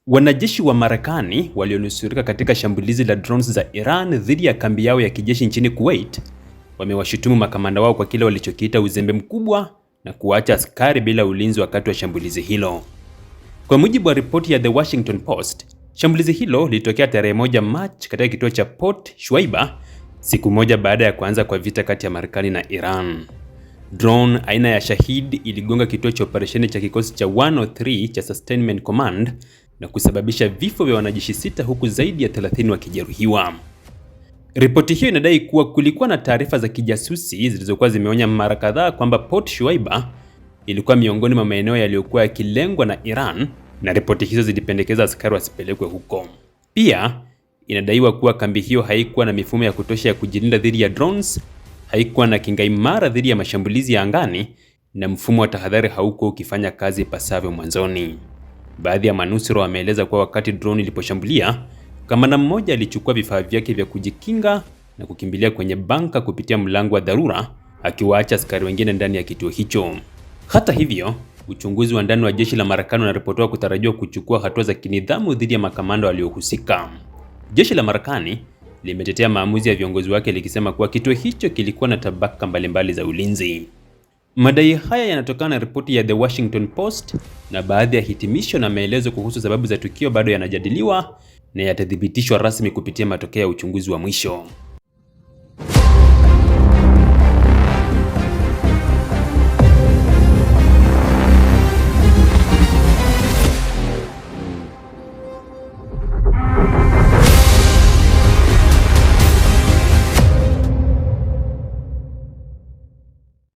Wanajeshi wa Marekani walionusurika katika shambulizi la drones za Iran dhidi ya kambi yao ya kijeshi nchini Kuwait wamewashutumu makamanda wao kwa kile walichokiita uzembe mkubwa na kuacha askari bila ulinzi wakati wa shambulizi hilo. Kwa mujibu wa ripoti ya The Washington Post, shambulizi hilo lilitokea tarehe 1 Machi katika kituo cha Port Shuaiba, siku moja baada ya kuanza kwa vita kati ya Marekani na Iran. Drone aina ya Shahid iligonga kituo cha operesheni cha kikosi cha 103 cha Sustainment Command na kusababisha vifo vya wanajeshi 6 huku zaidi ya 30 wakijeruhiwa. Ripoti hiyo inadai kuwa kulikuwa na taarifa za kijasusi zilizokuwa zimeonya mara kadhaa kwamba Port Shuaiba ilikuwa miongoni mwa maeneo yaliyokuwa yakilengwa na Iran, na ripoti hizo zilipendekeza askari wasipelekwe huko. Pia inadaiwa kuwa kambi hiyo haikuwa na mifumo ya kutosha ya kujilinda dhidi ya drones, haikuwa na kinga imara dhidi ya mashambulizi ya angani, na mfumo wa tahadhari haukuwa ukifanya kazi ipasavyo mwanzoni. Baadhi ya manusura wameeleza kuwa wakati drone iliposhambulia, kamanda mmoja alichukua vifaa vyake vya kujikinga na kukimbilia kwenye banka kupitia mlango wa dharura, akiwaacha askari wengine ndani ya kituo hicho. Hata hivyo, uchunguzi wa ndani wa jeshi la Marekani unaripotiwa kutarajiwa kuchukua hatua za kinidhamu dhidi ya makamanda waliohusika. Jeshi la Marekani limetetea maamuzi ya viongozi wake likisema kuwa kituo hicho kilikuwa na tabaka mbalimbali za ulinzi. Madai haya yanatokana na ripoti ya The Washington Post, na baadhi ya hitimisho na maelezo kuhusu sababu za tukio bado yanajadiliwa na yatathibitishwa rasmi kupitia matokeo ya uchunguzi wa mwisho.